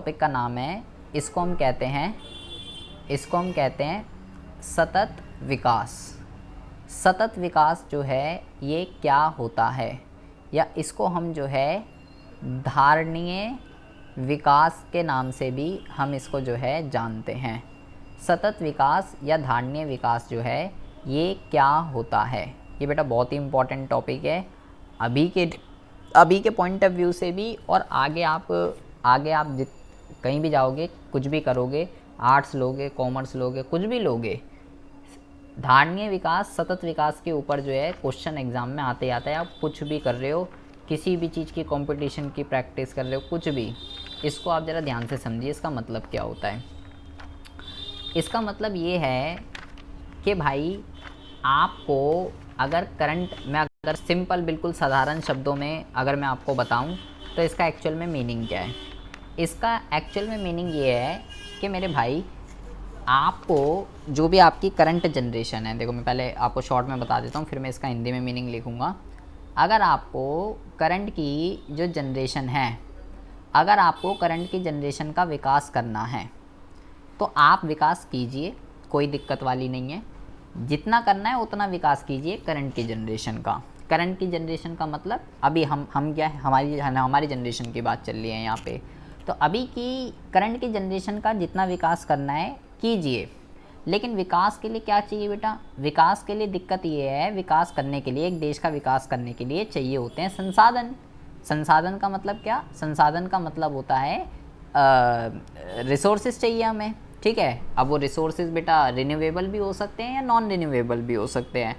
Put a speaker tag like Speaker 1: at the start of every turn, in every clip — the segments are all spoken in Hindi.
Speaker 1: टॉपिक का नाम है, इसको हम कहते हैं सतत विकास। सतत विकास जो है ये क्या होता है, या इसको हम जो है धारणीय विकास के नाम से भी हम इसको जो है जानते हैं। सतत विकास या धारणीय विकास जो है ये क्या होता है, ये बेटा बहुत ही इम्पोर्टेंट टॉपिक है अभी के पॉइंट ऑफ व्यू से भी, और आगे आप कहीं भी जाओगे, कुछ भी करोगे, आर्ट्स लोगे, कॉमर्स लोगे, कुछ भी लोगे, धारणीय विकास, सतत विकास के ऊपर जो है क्वेश्चन एग्ज़ाम में आते आता है। आप कुछ भी कर रहे हो, किसी भी चीज़ की कंपटीशन की प्रैक्टिस कर रहे हो, कुछ भी, इसको आप ज़रा ध्यान से समझिए। इसका मतलब क्या होता है? इसका मतलब ये है कि भाई आपको अगर करंट में, अगर सिंपल बिल्कुल साधारण शब्दों में अगर मैं आपको बताऊं तो इसका एक्चुअल में मीनिंग क्या है? इसका एक्चुअल में मीनिंग ये है कि मेरे भाई आपको जो भी आपकी करंट जनरेशन है, देखो मैं पहले आपको शॉर्ट में बता देता हूँ, फिर मैं इसका हिंदी में मीनिंग लिखूँगा। अगर आपको करंट की जो जनरेशन है, अगर आपको करंट की जनरेशन का विकास करना है तो आप विकास कीजिए, कोई दिक्कत वाली नहीं है। जितना करना है उतना विकास कीजिए करंट की जनरेशन का। करंट की जनरेशन का मतलब अभी हम क्या है, हमारी जनरेशन की बात चल रही है यहाँ पे। तो अभी की करंट की जनरेशन का जितना विकास करना है कीजिए, लेकिन विकास के लिए क्या चाहिए बेटा? विकास के लिए दिक्कत ये है, विकास करने के लिए, एक देश का विकास करने के लिए चाहिए होते हैं संसाधन। संसाधन का मतलब क्या? संसाधन का मतलब होता है रिसोर्सेज चाहिए हमें, ठीक है। अब वो रिसोर्सेज बेटा रिन्यूएबल भी हो सकते हैं या नॉन रिन्यूएबल भी हो सकते हैं,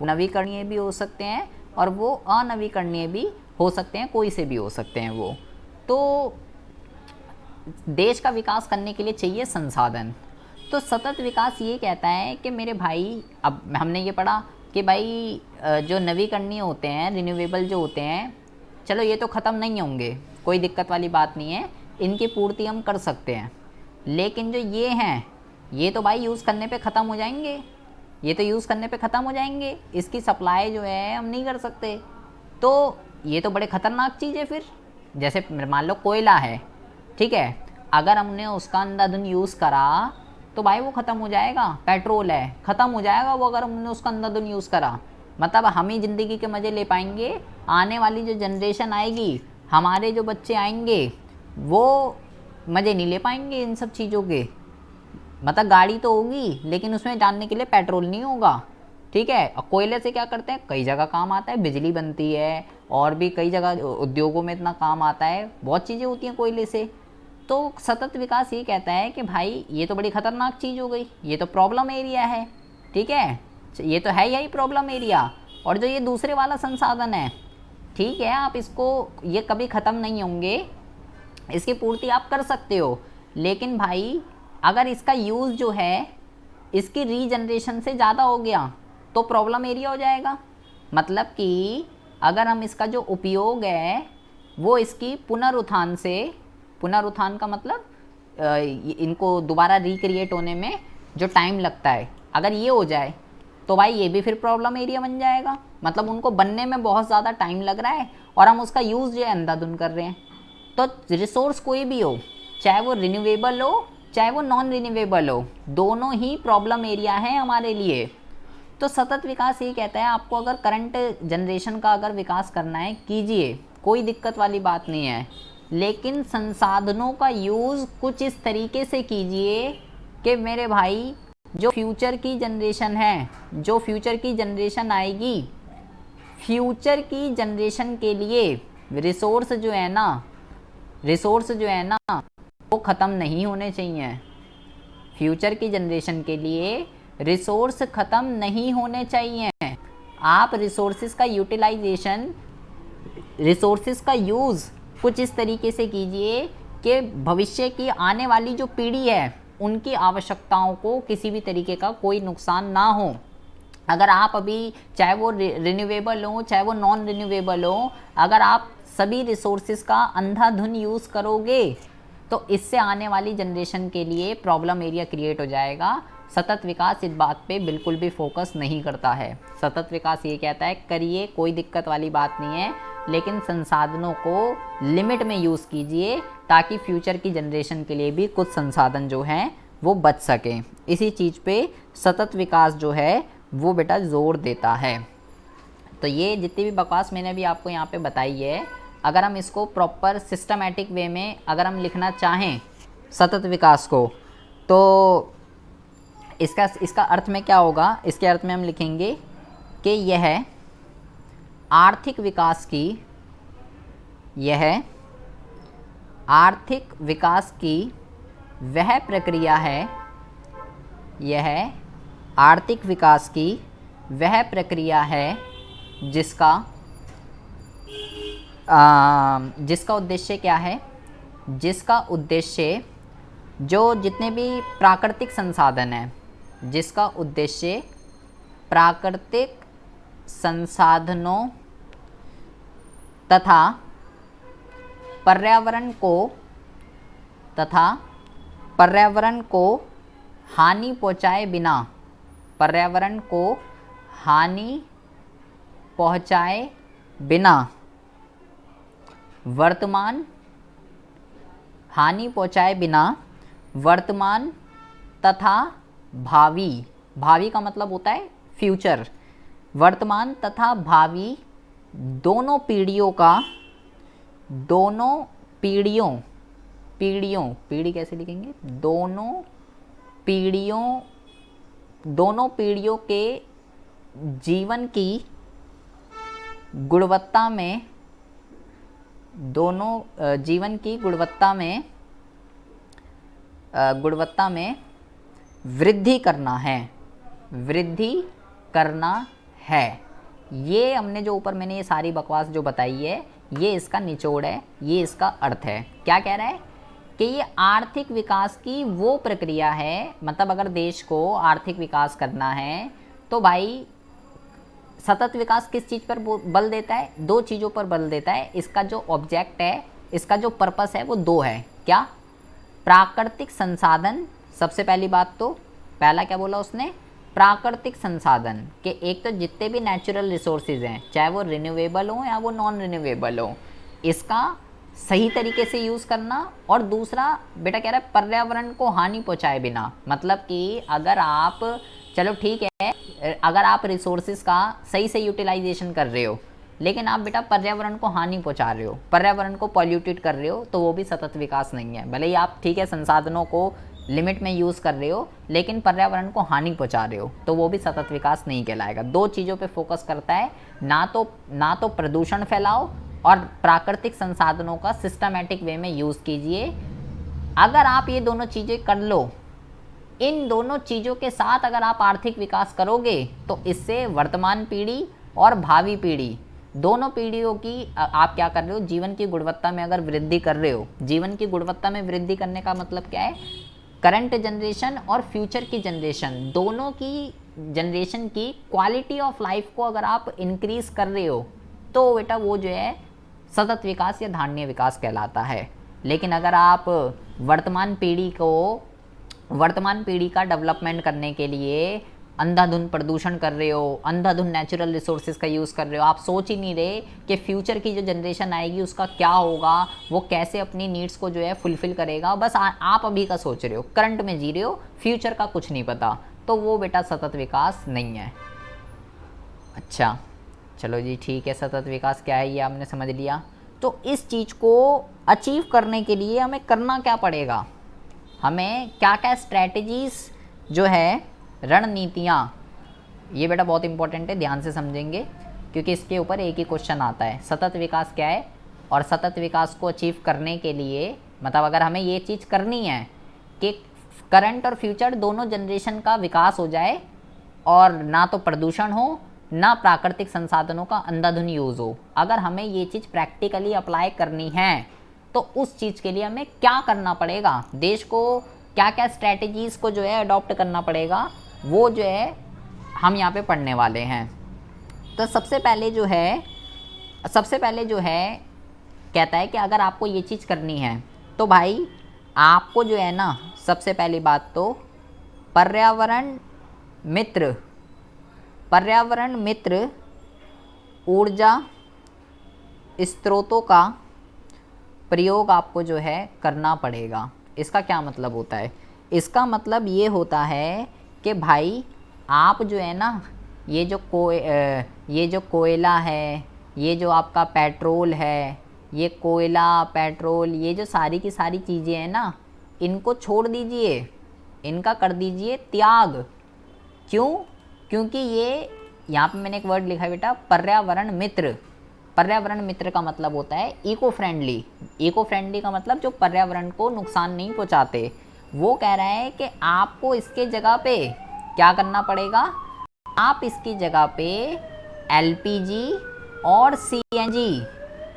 Speaker 1: नवीकरणीय भी हो सकते हैं और वो अनवीकरणीय भी हो सकते हैं, कोई से भी हो सकते हैं वो। तो देश का विकास करने के लिए चाहिए संसाधन। तो सतत विकास ये कहता है कि मेरे भाई, अब हमने ये पढ़ा कि भाई जो नवीकरणीय होते हैं, रिन्यूएबल जो होते हैं, चलो ये तो ख़त्म नहीं होंगे, कोई दिक्कत वाली बात नहीं है, इनकी पूर्ति हम कर सकते हैं। लेकिन जो ये हैं, ये तो भाई यूज़ करने पे ख़त्म हो जाएंगे, ये तो यूज़ करने पे ख़त्म हो जाएंगे, इसकी सप्लाई जो है हम नहीं कर सकते। तो ये तो बड़े ख़तरनाक चीज़ है। फिर जैसे मान लो कोयला है, ठीक है, अगर हमने उसका अंधाधुंध यूज़ करा तो भाई वो ख़त्म हो जाएगा। पेट्रोल है, ख़त्म हो जाएगा वो अगर हमने उसका अंधाधुंध यूज़ करा। मतलब हम ही ज़िंदगी के मज़े ले पाएंगे, आने वाली जो जनरेशन आएगी, हमारे जो बच्चे आएंगे, वो मज़े नहीं ले पाएंगे इन सब चीज़ों के। मतलब गाड़ी तो होगी लेकिन उसमें जाने के लिए पेट्रोल नहीं होगा, ठीक है। और कोयले से क्या करते हैं, कई जगह काम आता है, बिजली बनती है, और भी कई जगह उद्योगों में इतना काम आता है, बहुत चीज़ें होती हैं कोयले से। तो सतत विकास ये कहता है कि भाई ये तो बड़ी ख़तरनाक चीज़ हो गई, ये तो प्रॉब्लम एरिया है, ठीक है, ये तो है यही प्रॉब्लम एरिया। और जो ये दूसरे वाला संसाधन है, ठीक है, आप इसको, ये कभी ख़त्म नहीं होंगे, इसकी पूर्ति आप कर सकते हो, लेकिन भाई अगर इसका यूज़ जो है इसकी रीजनरेशन से ज़्यादा हो गया तो प्रॉब्लम एरिया हो जाएगा। मतलब कि अगर हम इसका जो उपयोग है वो इसकी पुनरुत्थान से, पुनरुत्थान का मतलब इनको दोबारा रिक्रिएट होने में जो टाइम लगता है, अगर ये हो जाए तो भाई ये भी फिर प्रॉब्लम एरिया बन जाएगा। मतलब उनको बनने में बहुत ज़्यादा टाइम लग रहा है और हम उसका यूज़ जो है अंधाधुंध कर रहे हैं। तो रिसोर्स कोई भी हो, चाहे वो रिन्यूएबल हो चाहे वो नॉन रिन्यूएबल हो, दोनों ही प्रॉब्लम एरिया है हमारे लिए। तो सतत विकास ये कहता है आपको अगर करंट जनरेशन का अगर विकास करना है कीजिए, कोई दिक्कत वाली बात नहीं है, लेकिन संसाधनों का यूज़ कुछ इस तरीके से कीजिए कि मेरे भाई जो फ्यूचर की जनरेशन है, जो फ्यूचर की जनरेशन आएगी, फ्यूचर की जनरेशन के लिए रिसोर्स जो है ना वो ख़त्म नहीं होने चाहिए। फ्यूचर की जनरेशन के लिए रिसोर्स ख़त्म नहीं होने चाहिए। आप रिसोर्सेज का यूटिलाइजेशन, रिसोर्सेज का यूज़ कुछ इस तरीके से कीजिए कि भविष्य की आने वाली जो पीढ़ी है उनकी आवश्यकताओं को किसी भी तरीके का कोई नुकसान ना हो। अगर आप अभी, चाहे वो रिन्यूएबल हो चाहे वो नॉन रिन्यूएबल हो, अगर आप सभी रिसोर्सेज का अंधाधुंध यूज़ करोगे तो इससे आने वाली जनरेशन के लिए प्रॉब्लम एरिया क्रिएट हो जाएगा। सतत विकास इस बात पे बिल्कुल भी फोकस नहीं करता है। सतत विकास ये कहता है करिए, कोई दिक्कत वाली बात नहीं है, लेकिन संसाधनों को लिमिट में यूज़ कीजिए ताकि फ्यूचर की जनरेशन के लिए भी कुछ संसाधन जो हैं वो बच सकें। इसी चीज़ पे सतत विकास जो है वो बेटा जोर देता है। तो ये जितनी भी बकवास मैंने अभी आपको यहाँ पे बताई है, अगर हम इसको प्रॉपर सिस्टमेटिक वे में अगर हम लिखना चाहें सतत विकास को, तो इसका अर्थ में क्या होगा? इसके अर्थ में हम लिखेंगे कि यह आर्थिक विकास की वह प्रक्रिया है, यह आर्थिक विकास की वह प्रक्रिया है जिसका उद्देश्य क्या है? जिसका उद्देश्य जो जितने भी प्राकृतिक संसाधन हैं, जिसका उद्देश्य प्राकृतिक संसाधनों तथा पर्यावरण को हानि पहुँचाए बिना वर्तमान तथा भावी का मतलब होता है फ्यूचर, वर्तमान तथा भावी दोनों पीढ़ी कैसे लिखेंगे? दोनों पीढ़ियों के जीवन की गुणवत्ता में वृद्धि करना है। ये हमने जो ऊपर मैंने ये सारी बकवास जो बताई है, ये इसका निचोड़ है, ये इसका अर्थ है। क्या कह रहा है कि ये आर्थिक विकास की वो प्रक्रिया है, मतलब अगर देश को आर्थिक विकास करना है तो भाई सतत विकास किस चीज़ पर बल देता है? दो चीज़ों पर बल देता है। इसका जो ऑब्जेक्ट है, इसका जो पर्पस है वो दो है। क्या? प्राकृतिक संसाधन। सबसे पहली बात तो पहला क्या बोला उसने? प्राकृतिक संसाधन के एक तो जितने भी नेचुरल रिसोर्सेज हैं, चाहे वो रिन्यूएबल हो या वो नॉन रिन्यूएबल हो, इसका सही तरीके से यूज़ करना। और दूसरा बेटा कह रहा है पर्यावरण को हानि पहुंचाए बिना, मतलब कि अगर आप, चलो ठीक है, अगर आप रिसोर्सेज का सही से यूटिलाइजेशन कर रहे हो, लेकिन आप बेटा पर्यावरण को हानि पहुंचा रहे हो, पर्यावरण को पॉल्यूटेड कर रहे हो, तो वो भी सतत विकास नहीं है। भले ही आप ठीक है संसाधनों को लिमिट में यूज़ कर रहे हो, लेकिन पर्यावरण को हानि पहुंचा रहे हो, तो वो भी सतत विकास नहीं कहलाएगा। दो चीज़ों पे फोकस करता है, ना तो प्रदूषण फैलाओ और प्राकृतिक संसाधनों का सिस्टमेटिक वे में यूज़ कीजिए। अगर आप ये दोनों चीज़ें कर लो, इन दोनों चीज़ों के साथ अगर आप आर्थिक विकास करोगे, तो इससे वर्तमान पीढ़ी और भावी पीढ़ी दोनों पीढ़ियों की आप क्या कर रहे हो? जीवन की गुणवत्ता में अगर वृद्धि कर रहे हो। जीवन की गुणवत्ता में वृद्धि करने का मतलब क्या है? करंट जनरेशन और फ्यूचर की जनरेशन, दोनों की जनरेशन की क्वालिटी ऑफ लाइफ को अगर आप इंक्रीज कर रहे हो, तो बेटा वो जो है सतत विकास या धारणीय विकास कहलाता है। लेकिन अगर आप वर्तमान पीढ़ी का डेवलपमेंट करने के लिए अंधाधुंध प्रदूषण कर रहे हो, अंधाधुंध नेचुरल रिसोर्सेज का यूज़ कर रहे हो, आप सोच ही नहीं रहे कि फ्यूचर की जो जनरेशन आएगी उसका क्या होगा, वो कैसे अपनी नीड्स को जो है फुलफ़िल करेगा, बस आप अभी का सोच रहे हो, करंट में जी रहे हो, फ्यूचर का कुछ नहीं पता, तो वो बेटा सतत विकास नहीं है। अच्छा चलो जी ठीक है, सतत विकास क्या है ये आपने समझ लिया। तो इस चीज़ को अचीव करने के लिए हमें करना क्या पड़ेगा? हमें क्या क्या स्ट्रैटेजीज़ जो है, रणनीतियाँ, ये बेटा बहुत इंपॉर्टेंट है, ध्यान से समझेंगे क्योंकि इसके ऊपर एक ही क्वेश्चन आता है। सतत विकास क्या है और सतत विकास को अचीव करने के लिए, मतलब अगर हमें ये चीज़ करनी है कि करंट और फ्यूचर दोनों जनरेशन का विकास हो जाए और ना तो प्रदूषण हो, ना प्राकृतिक संसाधनों का अंधाधुंध यूज़ हो, अगर हमें ये चीज़ प्रैक्टिकली अप्लाई करनी है तो उस चीज़ के लिए हमें क्या करना पड़ेगा? देश को क्या क्या स्ट्रैटेजीज़ को जो है अडॉप्ट करना पड़ेगा, वो जो है हम यहाँ पे पढ़ने वाले हैं। तो सबसे पहले जो है कहता है कि अगर आपको ये चीज़ करनी है तो भाई आपको जो है ना, सबसे पहली बात तो पर्यावरण मित्र ऊर्जा स्रोतों का प्रयोग आपको जो है करना पड़ेगा। इसका क्या मतलब होता है? इसका मतलब ये होता है कि भाई आप जो है ना, ये जो कोयला है, ये जो आपका पेट्रोल है, ये कोयला पेट्रोल, ये जो सारी की सारी चीज़ें हैं ना, इनको छोड़ दीजिए, इनका कर दीजिए त्याग। क्यों? क्योंकि ये यहाँ पे मैंने एक वर्ड लिखा है बेटा, पर्यावरण मित्र। पर्यावरण मित्र का मतलब होता है इको फ्रेंडली। इको फ्रेंडली का मतलब जो पर्यावरण को नुकसान नहीं पहुँचाते। वो कह रहा है कि आपको इसके जगह पे क्या करना पड़ेगा? आप इसकी जगह पे एलपीजी और सीएनजी,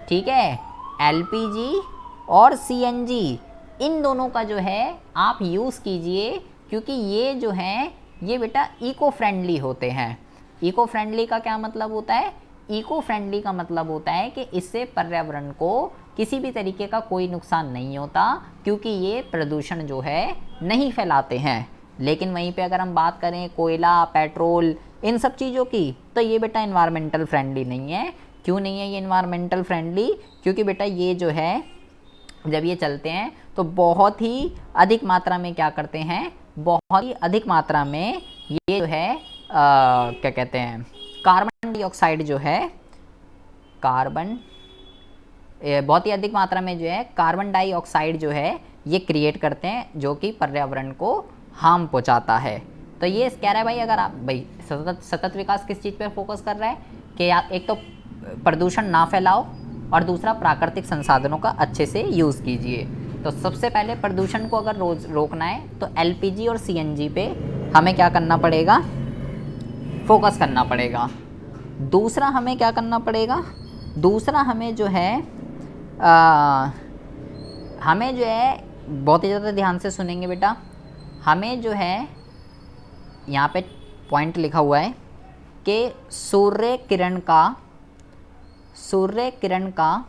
Speaker 1: ठीक है, एलपीजी और सीएनजी, इन दोनों का जो है आप यूज़ कीजिए, क्योंकि ये जो हैं ये बेटा इको फ्रेंडली होते हैं। इको फ्रेंडली का क्या मतलब होता है? इको फ्रेंडली का मतलब होता है कि इससे पर्यावरण को किसी भी तरीके का कोई नुकसान नहीं होता, क्योंकि ये प्रदूषण जो है नहीं फैलाते हैं। लेकिन वहीं पे अगर हम बात करें कोयला, पेट्रोल, इन सब चीज़ों की, तो ये बेटा इन्वायरमेंटल फ्रेंडली नहीं है। क्यों नहीं है ये इन्वायरमेंटल फ्रेंडली? क्योंकि बेटा ये जो है जब ये चलते हैं तो बहुत ही अधिक मात्रा में क्या करते हैं, बहुत ही अधिक मात्रा में ये जो है क्या कहते हैं, कार्बन डाइऑक्साइड जो है, बहुत ही अधिक मात्रा में जो है कार्बन डाइऑक्साइड जो है ये क्रिएट करते हैं, जो कि पर्यावरण को हार्म पहुंचाता है। तो ये कह रहा है भाई, अगर आप भाई सतत विकास किस चीज़ पर फोकस कर रहा है कि एक तो प्रदूषण ना फैलाओ और दूसरा प्राकृतिक संसाधनों का अच्छे से यूज़ कीजिए। तो सबसे पहले प्रदूषण को अगर रोकना है तो एलपीजी और सीएनजी पे हमें क्या करना पड़ेगा? फोकस करना पड़ेगा। दूसरा हमें क्या करना पड़ेगा? दूसरा हमें जो है हमें जो है बहुत ही ज़्यादा ध्यान से सुनेंगे बेटा, हमें जो है यहाँ पे पॉइंट लिखा हुआ है कि सूर्य किरण का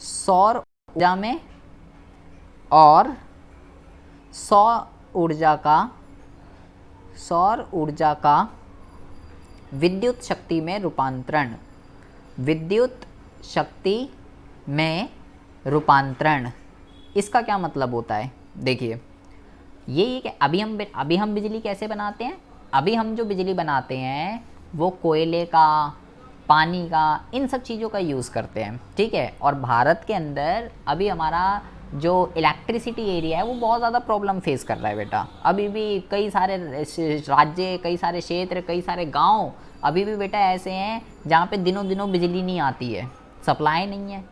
Speaker 1: सौर ऊर्जा में और सौर ऊर्जा का विद्युत शक्ति में रूपांतरण। इसका क्या मतलब होता है? देखिए, ये कि अभी हम बिजली कैसे बनाते हैं? अभी हम जो बिजली बनाते हैं वो कोयले का, पानी का, इन सब चीज़ों का यूज़ करते हैं, ठीक है। और भारत के अंदर अभी हमारा जो इलेक्ट्रिसिटी एरिया है वो बहुत ज़्यादा प्रॉब्लम फेस कर रहा है बेटा। अभी भी कई सारे राज्य, कई सारे क्षेत्र, कई सारे गांव अभी भी बेटा ऐसे हैं जहाँ पे दिनों दिनों बिजली नहीं आती है, सप्लाई नहीं है,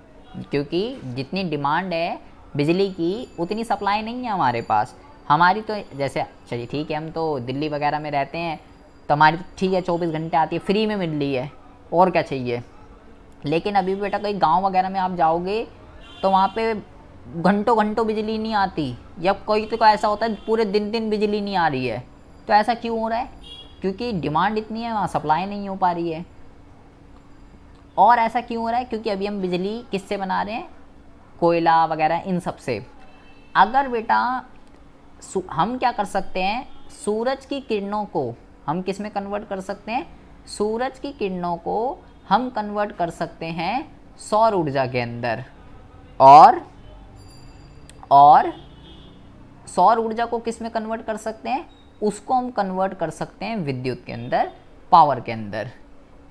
Speaker 1: क्योंकि जितनी डिमांड है बिजली की उतनी सप्लाई नहीं है हमारे पास। हमारी तो जैसे चलिए ठीक है, हम तो दिल्ली वगैरह में रहते हैं तो हमारी ठीक है 24 घंटे आती है, फ्री में मिल रही है, और क्या चाहिए। लेकिन अभी भी बेटा कई गांव वगैरह में आप जाओगे तो वहाँ पे घंटों घंटों बिजली नहीं आती, या कोई तो ऐसा होता है पूरे दिन दिन बिजली नहीं आ रही है। तो ऐसा क्यों हो रहा है? क्योंकि डिमांड इतनी है, वहाँ सप्लाई नहीं हो पा रही है। और ऐसा क्यों हो रहा है? क्योंकि अभी हम बिजली किससे बना रहे हैं? कोयला वगैरह इन सब से। अगर बेटा हम क्या कर सकते हैं, सूरज की किरणों को हम किस में कन्वर्ट कर सकते हैं? सूरज की किरणों को हम कन्वर्ट कर सकते हैं सौर ऊर्जा के अंदर, और सौर ऊर्जा को किस में कन्वर्ट कर सकते हैं? उसको हम कन्वर्ट कर सकते हैं विद्युत के अंदर, पावर के अंदर।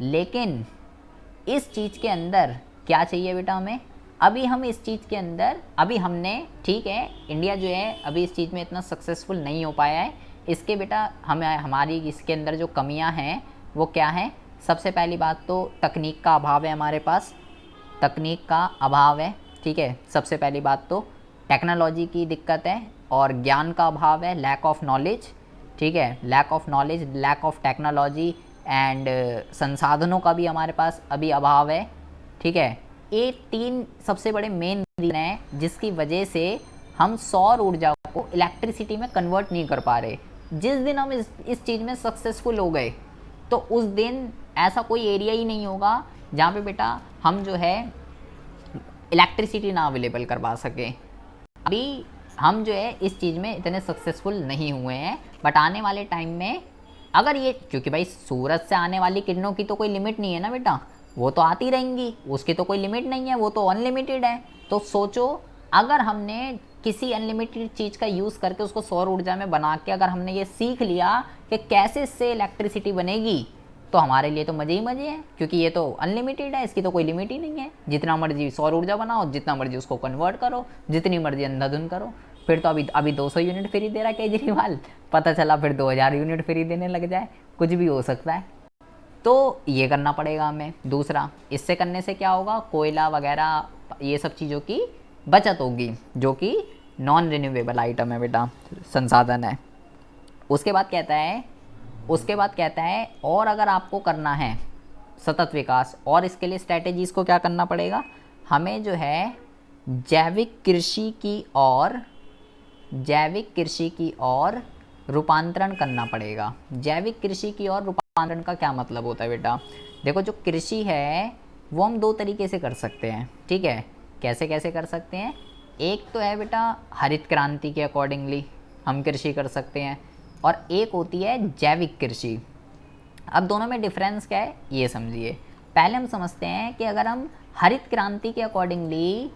Speaker 1: लेकिन इस चीज़ के अंदर क्या चाहिए बेटा हमें? अभी हम इस चीज़ के अंदर, अभी हमने, ठीक है, इंडिया जो है अभी इस चीज़ में इतना सक्सेसफुल नहीं हो पाया है। इसके बेटा हमारी इसके अंदर जो कमियां हैं वो क्या हैं? सबसे पहली बात तो तकनीक का अभाव है, हमारे पास तकनीक का अभाव है, ठीक है। सबसे पहली बात तो टेक्नोलॉजी की दिक्कत है, और ज्ञान का अभाव है, लैक ऑफ नॉलेज, ठीक है, lack of knowledge, lack of technology and संसाधनों का भी हमारे पास अभी अभाव है, ठीक है। ये 3 सबसे बड़े मेन रीज़न हैं जिसकी वजह से हम सौर ऊर्जा को इलेक्ट्रिसिटी में कन्वर्ट नहीं कर पा रहे। जिस दिन हम इस चीज़ में सक्सेसफुल हो गए तो उस दिन ऐसा कोई एरिया ही नहीं होगा जहाँ पे बेटा हम जो है इलेक्ट्रिसिटी ना अवेलेबल करवा सकें। अभी हम जो है इस चीज़ में इतने सक्सेसफुल नहीं हुए हैं, बट आने वाले टाइम में अगर ये, क्योंकि भाई सूरज से आने वाली किरणों की तो कोई लिमिट नहीं है ना बेटा, वो तो आती रहेंगी, उसकी तो कोई लिमिट नहीं है, वो तो अनलिमिटेड है। तो सोचो अगर हमने किसी अनलिमिटेड चीज़ का यूज़ करके उसको सौर ऊर्जा में बना के अगर हमने ये सीख लिया कि कैसे इससे इलेक्ट्रिसिटी बनेगी, तो हमारे लिए तो मज़े ही मज़े हैं, क्योंकि ये तो अनलिमिटेड है, इसकी तो कोई लिमिट ही नहीं है। जितना मर्जी सौर ऊर्जा बनाओ, जितना मर्जी उसको कन्वर्ट करो, जितनी मर्जी अंधाधुन करो। फिर तो अभी 200 यूनिट फ्री दे रहा है केजरीवाल, पता चला फिर 2000 यूनिट फ्री देने लग जाए, कुछ भी हो सकता है। तो ये करना पड़ेगा हमें। दूसरा, इससे करने से क्या होगा, कोयला वगैरह ये सब चीज़ों की बचत होगी, जो कि नॉन रिन्यूएबल आइटम है बेटा, संसाधन है। उसके बाद कहता है और अगर आपको करना है सतत विकास, और इसके लिए स्ट्रैटेजीज़ को क्या करना पड़ेगा, हमें जो है जैविक कृषि की ओर रूपांतरण करना पड़ेगा। जैविक कृषि की ओर रूपांतरण का क्या मतलब होता है बेटा, देखो जो कृषि है वो हम 2 तरीके से कर सकते हैं, ठीक है। कैसे कैसे कर सकते हैं, एक तो है बेटा हरित क्रांति के अकॉर्डिंगली हम कृषि कर सकते हैं, और एक होती है जैविक कृषि। अब दोनों में डिफरेंस क्या है ये समझिए। पहले हम समझते हैं कि अगर हम हरित क्रांति के अकॉर्डिंगली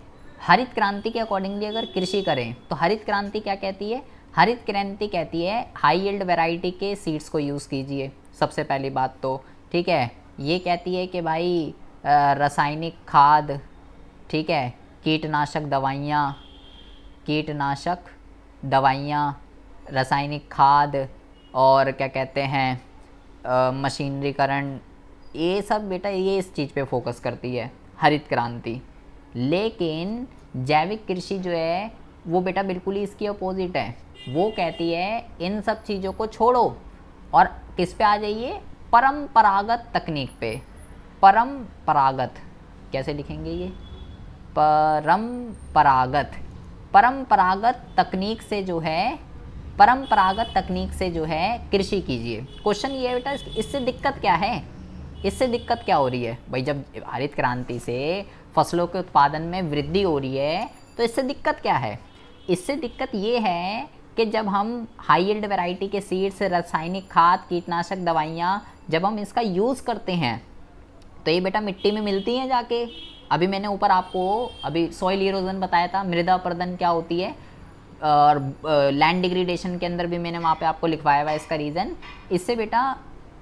Speaker 1: अगर कृषि करें, तो हरित क्रांति क्या कहती है, हरित क्रांति कहती है हाई यील्ड वैरायटी के सीड्स को यूज़ कीजिए, सबसे पहली बात तो, ठीक है। ये कहती है कि भाई रासायनिक खाद, ठीक है, कीटनाशक दवाइयाँ, रासायनिक खाद, और क्या कहते हैं मशीनरीकरण, ये सब बेटा ये इस चीज़ पे फोकस करती है हरित क्रांति। लेकिन जैविक कृषि जो है वो बेटा बिल्कुल ही इसकी अपोजिट है। वो कहती है इन सब चीज़ों को छोड़ो और किस पे आ जाइए, परंपरागत तकनीक पे। परंपरागत कैसे लिखेंगे ये, परंपरागत तकनीक से जो है कृषि कीजिए। क्वेश्चन ये है बेटा इससे दिक्कत क्या है, इससे दिक्कत क्या हो रही है भाई, जब हरित क्रांति से फसलों के उत्पादन में वृद्धि हो रही है तो इससे दिक्कत क्या है। इससे दिक्कत ये है कि जब हम हाई यील्ड वैरायटी के सीड्स, रासायनिक खाद, कीटनाशक दवाइयाँ जब हम इसका यूज़ करते हैं तो ये बेटा मिट्टी में मिलती हैं जाके। अभी मैंने ऊपर आपको अभी सॉइल इरोजन बताया था, मृदा अपरदन क्या होती है, और लैंड डिग्रेडेशन के अंदर भी मैंने वहाँ पे आपको लिखवाया हुआ है इसका रीज़न। इससे बेटा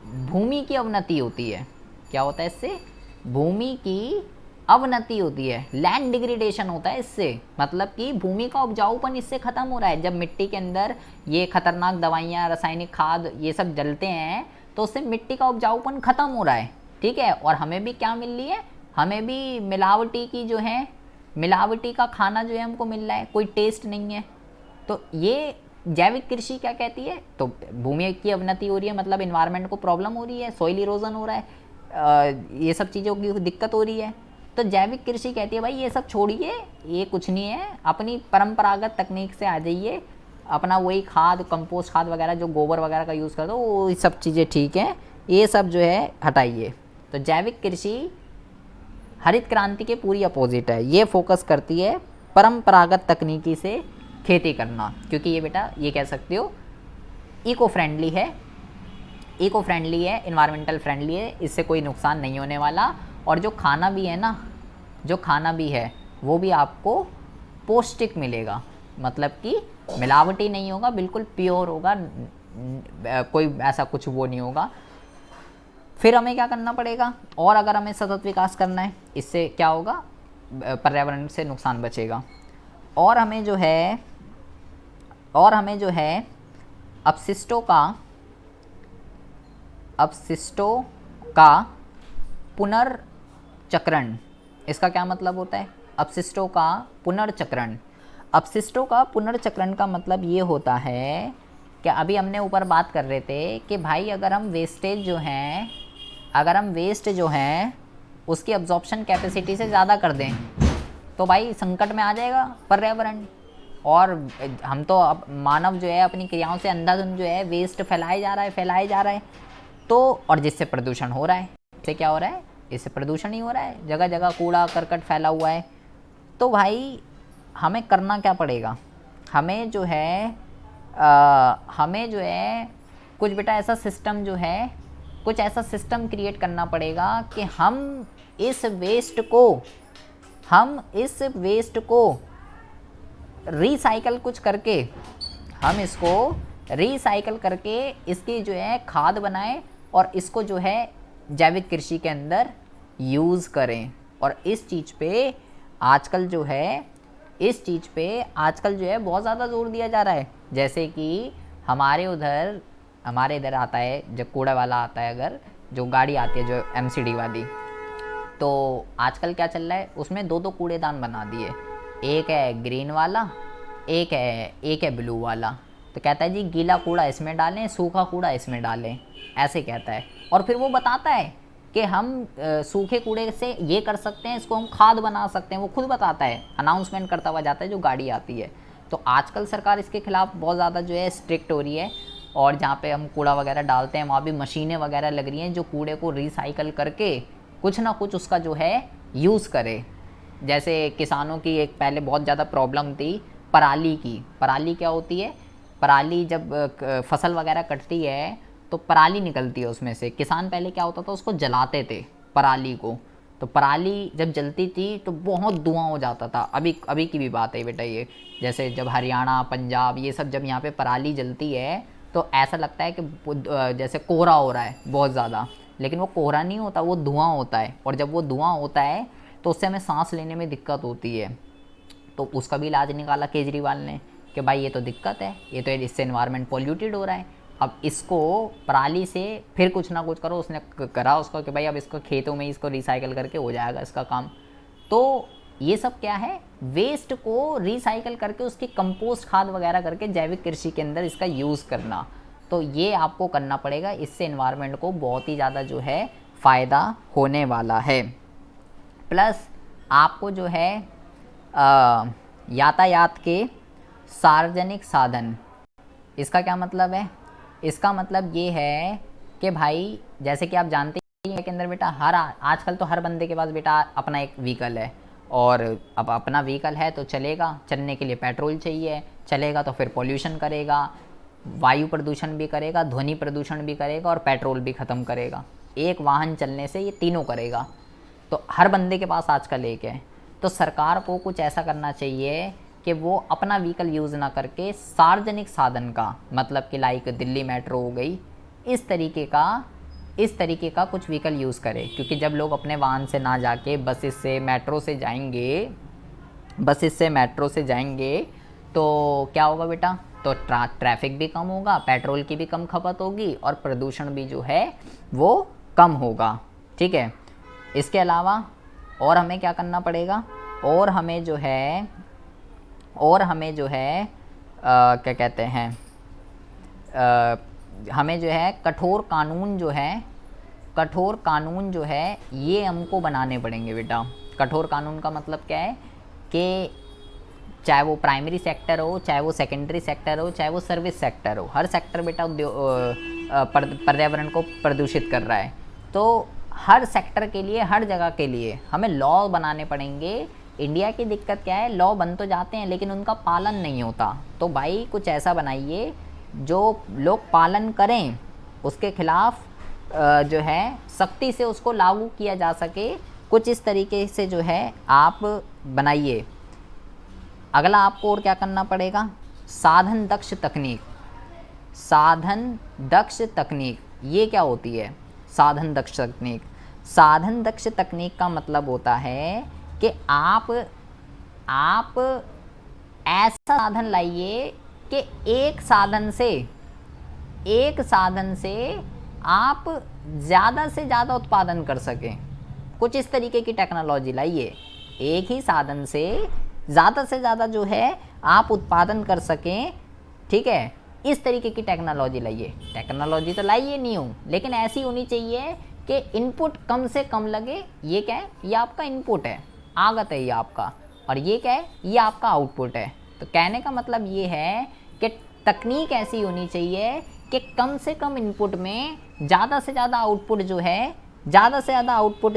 Speaker 1: भूमि की अवनति होती है। क्या होता है इससे, भूमि की अवनति होती है, लैंड डिग्रेडेशन होता है इससे, मतलब कि भूमि का उपजाऊपन इससे ख़त्म हो रहा है। जब मिट्टी के अंदर ये खतरनाक दवाइयाँ, रासायनिक खाद ये सब डलते हैं तो उससे मिट्टी का उपजाऊपन ख़त्म हो रहा है, ठीक है। और हमें भी क्या मिल रही है, हमें भी मिलावटी का खाना जो है हमको मिल रहा है, कोई टेस्ट नहीं है। तो ये जैविक कृषि क्या कहती है, तो भूमि की अवनति हो रही है, मतलब इन्वायरमेंट को प्रॉब्लम हो रही है, सॉइल इरोजन हो रहा है, ये सब चीज़ों की दिक्कत हो रही है। तो जैविक कृषि कहती है भाई ये सब छोड़िए, ये कुछ नहीं है, अपनी परंपरागत तकनीक से आ जाइए, अपना वही खाद, कंपोस्ट खाद वगैरह जो गोबर वगैरह का यूज़ कर दो, वो सब चीज़ें ठीक है, ये सब जो है हटाइए। तो जैविक कृषि हरित क्रांति के पूरी अपोजिट है, ये फोकस करती है परंपरागत तकनीकी से खेती करना, क्योंकि ये बेटा ये कह सकते हो इको फ्रेंडली है, इन्वायरमेंटल फ्रेंडली है, इससे कोई नुकसान नहीं होने वाला। और जो खाना भी है वो भी आपको पौष्टिक मिलेगा, मतलब कि मिलावटी नहीं होगा, बिल्कुल प्योर होगा, कोई ऐसा कुछ वो नहीं होगा। फिर हमें क्या करना पड़ेगा, और अगर हमें सतत विकास करना है, इससे क्या होगा, पर्यावरण से नुकसान बचेगा। और हमें जो है अपशिष्टों का पुनर्चक्रण, इसका क्या मतलब होता है, अपशिष्टों का पुनर्चक्रण का मतलब ये होता है कि अभी हमने ऊपर बात कर रहे थे कि भाई अगर हम वेस्ट जो हैं उसकी अब्जॉर्प्शन कैपेसिटी से ज़्यादा कर दें तो भाई संकट में आ जाएगा पर्यावरण। और हम तो अब मानव जो है अपनी क्रियाओं से अंधाधुंध जो है वेस्ट फैलाए जा रहा है तो, और जिससे प्रदूषण हो रहा है। इससे क्या हो रहा है, इससे प्रदूषण ही हो रहा है, जगह जगह कूड़ा करकट फैला हुआ है। तो भाई हमें करना क्या पड़ेगा, हमें जो है हमें जो है कुछ बेटा ऐसा सिस्टम जो है, कुछ ऐसा सिस्टम क्रिएट करना पड़ेगा कि हम इस वेस्ट को रिसाइकल कुछ करके, हम इसको रिसाइकल करके इसकी जो है खाद बनाएं और इसको जो है जैविक कृषि के अंदर यूज़ करें। और इस चीज़ पे आजकल जो है बहुत ज़्यादा जोर दिया जा रहा है। जैसे कि हमारे इधर आता है, जब कूड़ा वाला आता है, अगर जो गाड़ी आती है जो MCD वाली, तो आजकल क्या चल रहा है, उसमें 2-2 कूड़ेदान बना दिए, एक है ग्रीन वाला, एक है ब्लू वाला। तो कहता है जी गीला कूड़ा इसमें डालें, सूखा कूड़ा इसमें डालें, ऐसे कहता है। और फिर वो बताता है कि हम सूखे कूड़े से ये कर सकते हैं, इसको हम खाद बना सकते हैं, वो खुद बताता है, अनाउंसमेंट करता हुआ जाता है जो गाड़ी आती है। तो आजकल सरकार इसके खिलाफ बहुत ज़्यादा जो है स्ट्रिक्ट हो रही है, और जहाँ पे हम कूड़ा वगैरह डालते हैं वहाँ भी मशीनें वगैरह लग रही हैं जो कूड़े को रिसाइकल करके कुछ ना कुछ उसका जो है यूज़ करे। जैसे किसानों की एक पहले बहुत ज़्यादा प्रॉब्लम थी पराली की। पराली क्या होती है, पराली जब फसल वगैरह कटती है तो पराली निकलती है उसमें से। किसान पहले क्या होता था, उसको जलाते थे पराली को, तो पराली जब जलती थी तो बहुत धुआं हो जाता था। अभी की भी बात है बेटा ये, जैसे जब हरियाणा, पंजाब, ये सब जब यहाँ पे पराली जलती है तो ऐसा लगता है कि जैसे कोहरा हो रहा है बहुत ज़्यादा, लेकिन वो कोहरा नहीं होता, वो धुआं होता है। और जब वो धुआं होता है तो उससे हमें सांस लेने में दिक्कत होती है। तो उसका भी इलाज निकाला केजरीवाल ने कि भाई ये तो दिक्कत है, ये तो इससे एनवायरनमेंट पॉल्यूटेड हो रहा है, अब इसको पराली से फिर कुछ ना कुछ करो। उसने करा उसको कि भाई अब इसको खेतों में इसको रिसाइकल करके हो जाएगा इसका काम। तो ये सब क्या है, वेस्ट को रिसाइकल करके उसकी कंपोस्ट खाद वगैरह करके जैविक कृषि के अंदर इसका यूज़ करना। तो ये आपको करना पड़ेगा, इससे एनवायरनमेंट को बहुत ही ज़्यादा जो है फ़ायदा होने वाला है। प्लस आपको जो है यातायात के सार्वजनिक साधन, इसका क्या मतलब है, इसका मतलब ये है कि भाई जैसे कि आप जानते हैं के अंदर बेटा आजकल तो हर बंदे के पास बेटा अपना एक व्हीकल है, और अब अपना व्हीकल है तो चलेगा, चलने के लिए पेट्रोल चाहिए, चलेगा तो फिर पॉल्यूशन करेगा, वायु प्रदूषण भी करेगा, ध्वनि प्रदूषण भी करेगा और पेट्रोल भी ख़त्म करेगा। एक वाहन चलने से ये तीनों करेगा। तो हर बंदे के पास आजकल एक है। तो सरकार को कुछ ऐसा करना चाहिए कि वो अपना व्हीकल यूज़ ना करके सार्वजनिक साधन का, मतलब कि लाइक दिल्ली मेट्रो हो गई, इस तरीके का कुछ व्हीकल यूज़ करे। क्योंकि जब लोग अपने वाहन से ना जाके बसेस से मेट्रो से जाएंगे तो क्या होगा बेटा, तो ट्रैफिक भी कम होगा, पेट्रोल की भी कम खपत होगी और प्रदूषण भी जो है वो कम होगा। ठीक है। इसके अलावा और हमें क्या करना पड़ेगा, और हमें जो है क्या कहते हैं, हमें जो है कठोर कानून जो है ये हमको बनाने पड़ेंगे बेटा। कठोर कानून का मतलब क्या है कि चाहे वो प्राइमरी सेक्टर हो, चाहे वो सेकेंडरी सेक्टर हो, चाहे वो सर्विस सेक्टर हो, हर सेक्टर बेटा पर्यावरण को प्रदूषित कर रहा है। तो हर सेक्टर के लिए, हर जगह के लिए हमें लॉ बनाने पड़ेंगे। इंडिया की दिक्कत क्या है, लॉ बन तो जाते हैं लेकिन उनका पालन नहीं होता। तो भाई कुछ ऐसा बनाइए जो लोग पालन करें, उसके खिलाफ जो है सख्ती से उसको लागू किया जा सके। कुछ इस तरीके से जो है आप बनाइए। अगला आपको और क्या करना पड़ेगा, साधन दक्ष तकनीक। ये क्या होती है साधन दक्ष तकनीक? साधन दक्ष तकनीक का मतलब होता है कि आप ऐसा साधन लाइए कि एक साधन से आप ज़्यादा से ज़्यादा उत्पादन कर सकें। कुछ इस तरीके की टेक्नोलॉजी लाइए, एक ही साधन से ज़्यादा जो है आप उत्पादन कर सकें। ठीक है, इस तरीके की टेक्नोलॉजी लाइए। टेक्नोलॉजी तो लाइए नहीं हूँ, लेकिन ऐसी होनी चाहिए कि इनपुट कम से कम लगे। ये क्या है, ये आपका इनपुट है, आगत है ये आपका, और ये क्या है, ये आपका आउटपुट है। तो कहने का मतलब ये है कि तकनीक ऐसी होनी चाहिए कि कम से कम इनपुट में ज़्यादा से ज़्यादा आउटपुट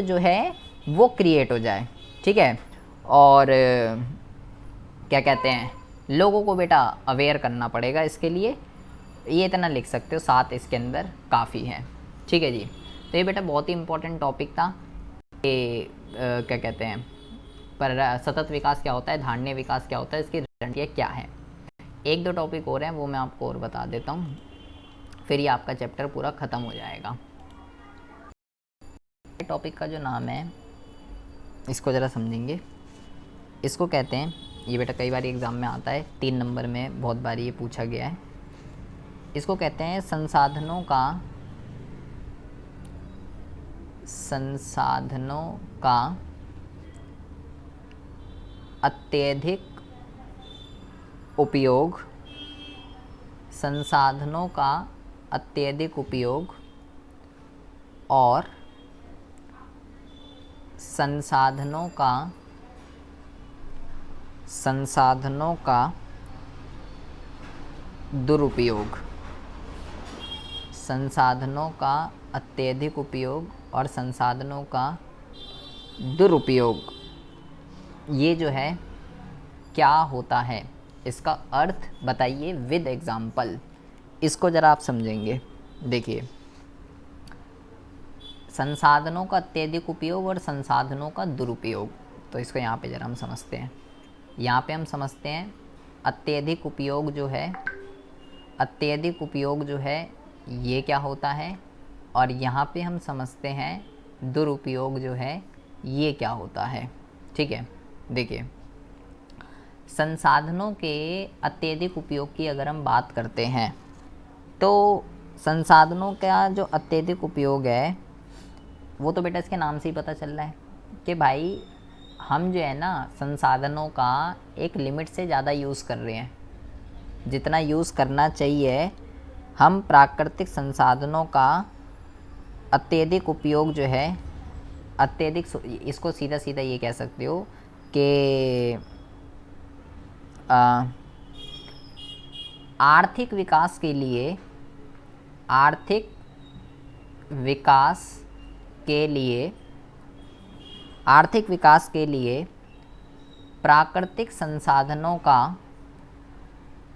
Speaker 1: जो है वो क्रिएट हो जाए। ठीक है। और क्या कहते हैं, लोगों को बेटा अवेयर करना पड़ेगा इसके लिए। ये इतना लिख सकते हो, 7 इसके अंदर काफ़ी है। ठीक है जी। तो ये बेटा बहुत ही इंपॉर्टेंट टॉपिक था। ये क्या कहते हैं, पर सतत विकास क्या होता है, धारणीय विकास क्या होता है, इसकी गारंटियाँ क्या है। एक दो टॉपिक और हैं, वो मैं आपको और बता देता हूँ, फिर ये आपका चैप्टर पूरा ख़त्म हो जाएगा। टॉपिक का जो नाम है इसको ज़रा समझेंगे। इसको कहते हैं, ये बेटा कई बार एग्ज़ाम में आता है, 3 नंबर में बहुत बार ये पूछा गया है। इसको कहते हैं संसाधनों का अत्यधिक उपयोग, संसाधनों का अत्यधिक उपयोग और संसाधनों का दुरुपयोग। संसाधनों का अत्यधिक उपयोग और संसाधनों का दुरुपयोग, ये जो है क्या होता है, इसका अर्थ बताइए विद एग्जाम्पल। इसको ज़रा आप समझेंगे। देखिए, संसाधनों का अत्यधिक उपयोग और संसाधनों का दुरुपयोग, तो इसको यहाँ पे ज़रा हम समझते हैं। यहाँ पे हम समझते हैं अत्यधिक उपयोग जो है, अत्यधिक उपयोग जो है ये क्या होता है, और यहाँ पे हम समझते हैं दुरुपयोग जो है ये क्या होता है। ठीक है। देखिए, संसाधनों के अत्यधिक उपयोग की अगर हम बात करते हैं तो संसाधनों का जो अत्यधिक उपयोग है वो तो बेटा इसके नाम से ही पता चल रहा है कि भाई हम जो है ना संसाधनों का एक लिमिट से ज़्यादा यूज़ कर रहे हैं। जितना यूज़ करना चाहिए, हम प्राकृतिक संसाधनों का अत्यधिक उपयोग जो है, अत्यधिक, इसको सीधा सीधा ये कह सकते हो कि आर्थिक विकास के लिए, आर्थिक विकास के लिए, आर्थिक विकास के लिए प्राकृतिक संसाधनों का,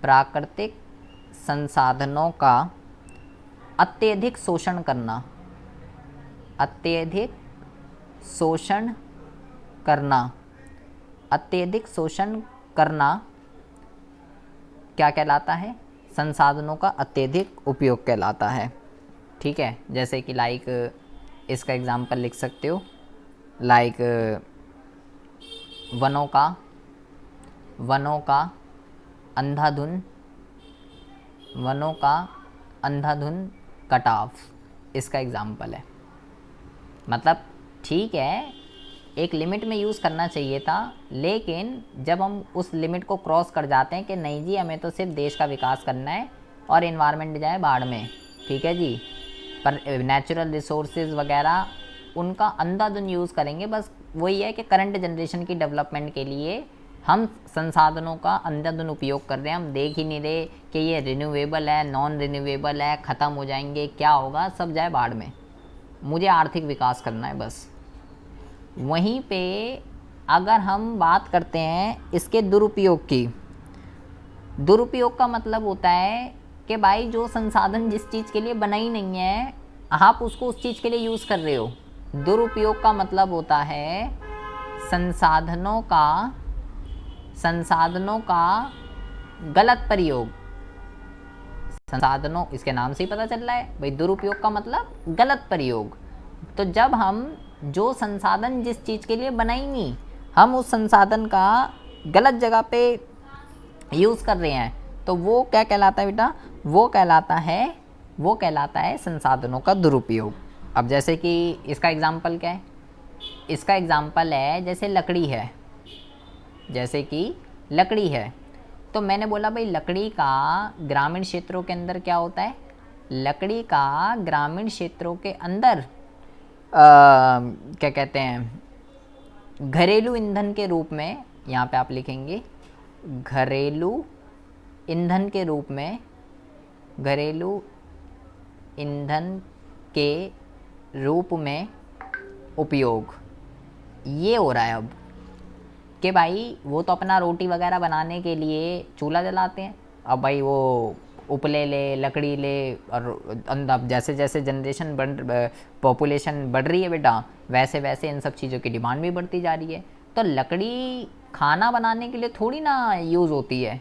Speaker 1: प्राकृतिक संसाधनों का अत्यधिक शोषण करना, अत्यधिक शोषण करना, अत्यधिक शोषण करना क्या कहलाता है, संसाधनों का अत्यधिक उपयोग कहलाता है। ठीक है। जैसे कि लाइक इसका एग्जाम्पल लिख सकते हो, लाइक वनों का अंधाधुन, वनों का अंधाधुन कटाव इसका एग्जाम्पल है। मतलब ठीक है, एक लिमिट में यूज़ करना चाहिए था, लेकिन जब हम उस लिमिट को क्रॉस कर जाते हैं कि नहीं जी हमें तो सिर्फ देश का विकास करना है और इन्वायरमेंट जाए बाढ़ में, ठीक है जी, पर नेचुरल रिसोर्सेज वगैरह उनका अंधाधुन यूज़ करेंगे। बस वही है कि करंट जनरेशन की डेवलपमेंट के लिए हम संसाधनों का अंधाधुन उपयोग कर रहे हैं। हम देख ही नहीं रहे कि ये रिन्यूएबल है, नॉन रिन्यूएबल है, ख़त्म हो जाएंगे, क्या होगा, सब जाए बाढ़ में। मुझे आर्थिक विकास करना है बस। वहीं पे अगर हम बात करते हैं इसके दुरुपयोग की, दुरुपयोग का मतलब होता है कि भाई जो संसाधन जिस चीज़ के लिए बना ही नहीं है, आप उसको उस चीज़ के लिए यूज़ कर रहे हो। दुरुपयोग का मतलब होता है संसाधनों का गलत प्रयोग। संसाधनों, इसके नाम से ही पता चल रहा है भाई, दुरुपयोग का मतलब गलत प्रयोग। तो जब हम जो संसाधन जिस चीज़ के लिए बना ही नहीं, हम उस संसाधन का गलत जगह पे यूज़ कर रहे हैं, तो वो क्या कहलाता है बेटा, वो कहलाता है संसाधनों का दुरुपयोग। अब जैसे कि इसका एग्जाम्पल क्या है, इसका एग्जाम्पल है जैसे लकड़ी है, जैसे कि लकड़ी है। तो मैंने बोला भाई लकड़ी का ग्रामीण क्षेत्रों के अंदर क्या होता है, लकड़ी का ग्रामीण क्षेत्रों के अंदर क्या कहते हैं, घरेलू ईंधन के रूप में, यहाँ पे आप लिखेंगे घरेलू ईंधन के रूप में, घरेलू ईंधन के रूप में उपयोग, ये हो रहा है अब। कि भाई वो तो अपना रोटी वगैरह बनाने के लिए चूल्हा जलाते हैं। अब भाई वो उपले ले, लकड़ी ले, और अंदर जैसे जैसे जनरेशन पॉपुलेशन बढ़ रही है बेटा, वैसे वैसे इन सब चीज़ों की डिमांड भी बढ़ती जा रही है। तो लकड़ी खाना बनाने के लिए थोड़ी ना यूज़ होती है।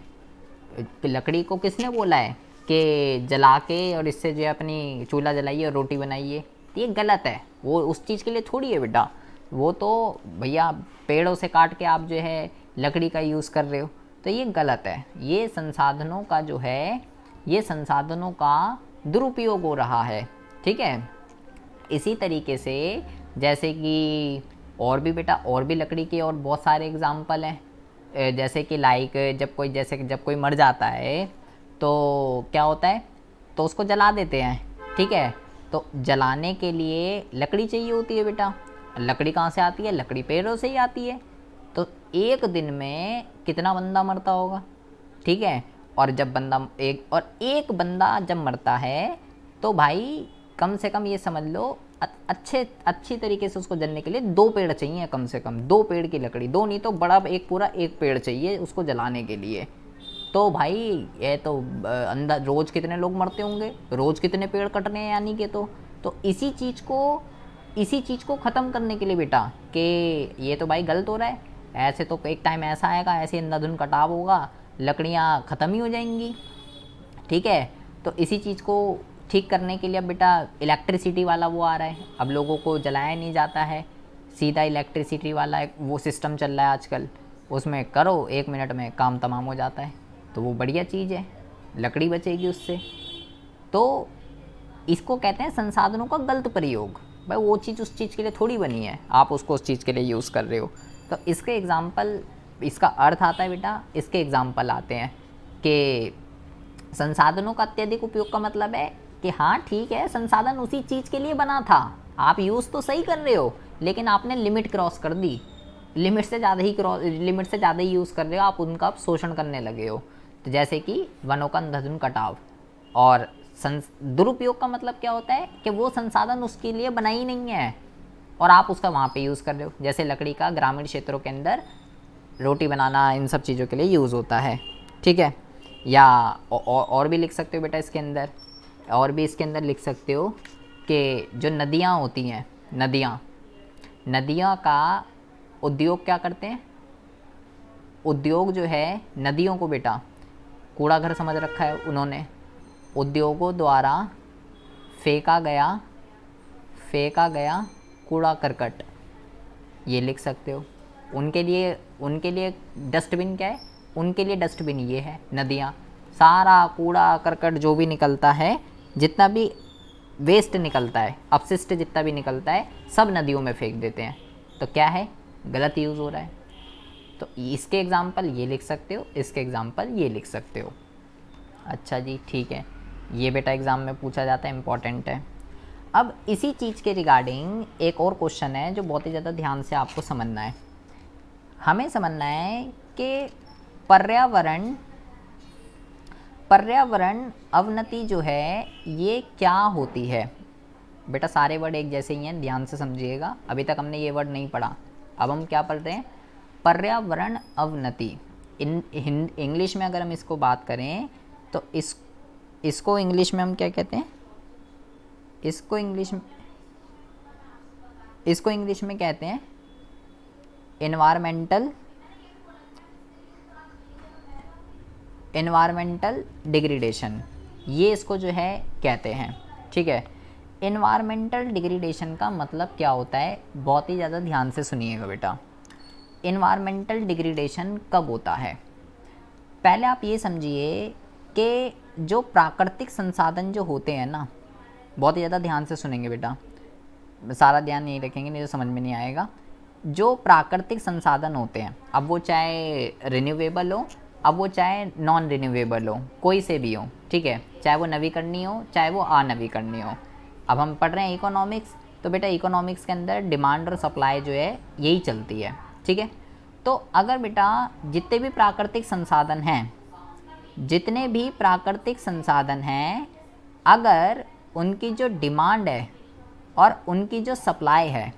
Speaker 1: लकड़ी को किसने बोला है कि जला के और इससे जो है अपनी चूल्हा जलाइए और रोटी बनाइए? ये गलत है, वो उस चीज़ के लिए थोड़ी है बेटा। वो तो भैया पेड़ों से काट के आप जो है लकड़ी का यूज़ कर रहे हो, तो ये गलत है। ये संसाधनों का जो है, ये संसाधनों का दुरुपयोग हो रहा है, ठीक है। इसी तरीके से जैसे कि और भी बेटा, और भी लकड़ी के और बहुत सारे एग्जाम्पल हैं। जैसे कि लाइक जब कोई मर जाता है तो क्या होता है, तो उसको जला देते हैं, ठीक है। तो जलाने के लिए लकड़ी चाहिए होती है बेटा। लकड़ी कहाँ से आती है? लकड़ी पेड़ों से ही आती है। तो एक दिन में कितना बंदा मरता होगा, ठीक है। और जब एक बंदा जब मरता है तो भाई कम से कम ये समझ लो अच्छी तरीके से उसको जलने के लिए 2 पेड़ चाहिए, कम से कम 2 पेड़ की लकड़ी, 2 नहीं तो बड़ा पूरा एक पेड़ चाहिए उसको जलाने के लिए। तो भाई ये तो अंदर रोज़ कितने लोग मरते होंगे, रोज़ कितने पेड़ कटने हैं यानी कि। तो इसी चीज़ को ख़त्म करने के लिए बेटा कि ये तो भाई गलत हो रहा है, ऐसे तो एक टाइम ऐसा आएगा, ऐसे अंधाधुंध कटाव होगा, लकड़ियाँ ख़त्म ही हो जाएंगी, ठीक है। तो इसी चीज़ को ठीक करने के लिए अब बेटा इलेक्ट्रिसिटी वाला वो आ रहा है। अब लोगों को जलाया नहीं जाता है, सीधा इलेक्ट्रिसिटी वाला एक वो सिस्टम चल रहा है आजकल, उसमें करो 1 मिनट में काम तमाम हो जाता है। तो वो बढ़िया चीज़ है, लकड़ी बचेगी उससे। तो इसको कहते हैं संसाधनों का गलत प्रयोग। भाई वो चीज़ उस चीज़ के लिए थोड़ी बनी है, आप उसको उस चीज़ के लिए यूज़ कर रहे हो। तो इसके एग्ज़ाम्पल, इसका अर्थ आता है बेटा, इसके एग्ज़ाम्पल आते हैं कि संसाधनों का अत्यधिक उपयोग का मतलब है कि हाँ ठीक है, संसाधन उसी चीज़ के लिए बना था, आप यूज़ तो सही कर रहे हो, लेकिन आपने लिमिट क्रॉस कर दी, लिमिट से ज़्यादा ही यूज़ कर रहे हो, आप उनका शोषण करने लगे हो। तो जैसे कि वनों का अंधाधुंध कटाव। और दुरुपयोग का मतलब क्या होता है कि वो संसाधन उसके लिए बना ही नहीं है और आप उसका वहाँ पे यूज़ कर रहे हो। जैसे लकड़ी का ग्रामीण क्षेत्रों के अंदर रोटी बनाना, इन सब चीज़ों के लिए यूज़ होता है, ठीक है। या और भी लिख सकते हो बेटा इसके अंदर, और भी इसके अंदर लिख सकते हो कि जो नदियाँ होती हैं, नदियाँ का उद्योग क्या करते हैं? उद्योग जो है नदियों को बेटा कूड़ा घर समझ रखा है उन्होंने। उद्योगों द्वारा फेंका गया कूड़ा करकट, ये लिख सकते हो। उनके लिए डस्टबिन क्या है? उनके लिए डस्टबिन ये है नदियाँ। सारा कूड़ा करकट जो भी निकलता है, जितना भी वेस्ट निकलता है, अपशिष्ट जितना भी निकलता है, सब नदियों में फेंक देते हैं। तो क्या है? गलत यूज़ हो रहा है। तो इसके एग्ज़ाम्पल ये लिख सकते हो, इसके एग्ज़ाम्पल ये लिख सकते हो। अच्छा जी, ठीक है, ये बेटा एग्ज़ाम में पूछा जाता है, इम्पॉर्टेंट है। अब इसी चीज़ के रिगार्डिंग एक और क्वेश्चन है जो बहुत ही ज़्यादा ध्यान से आपको समझना है। हमें समझना है कि पर्यावरण अवनति जो है ये क्या होती है। बेटा सारे वर्ड एक जैसे ही हैं, ध्यान से समझिएगा। अभी तक हमने ये वर्ड नहीं पढ़ा, अब हम क्या पढ़ रहे हैं? पर्यावरण अवनति। इंग्लिश में अगर हम इसको बात करें तो इसको इंग्लिश में हम क्या कहते हैं? इसको इंग्लिश में कहते हैं एनवायरमेंटल डिग्रेडेशन, ये इसको जो है कहते हैं, ठीक है। एनवायरमेंटल डिग्रेडेशन का मतलब क्या होता है? बहुत ही ज़्यादा ध्यान से सुनिएगा बेटा। एनवायरमेंटल डिग्रेडेशन कब होता है? पहले आप ये समझिए कि जो प्राकृतिक संसाधन जो होते हैं ना, बहुत ही ज़्यादा ध्यान से सुनेंगे बेटा, सारा ध्यान नहीं रखेंगे नहीं तो समझ में नहीं आएगा। जो प्राकृतिक संसाधन होते हैं, अब वो चाहे रिन्यूएबल हो, अब वो चाहे नॉन रिन्यूएबल हो, कोई से भी हो, ठीक है, चाहे वो नवीकरणीय हो, चाहे वो अनवीकरणीय हो। अब हम पढ़ रहे हैं इकोनॉमिक्स, तो बेटा इकोनॉमिक्स के अंदर डिमांड और सप्लाई जो है यही चलती है, ठीक है। तो अगर बेटा जितने भी प्राकृतिक संसाधन हैं, अगर उनकी जो डिमांड है और उनकी जो सप्लाई है,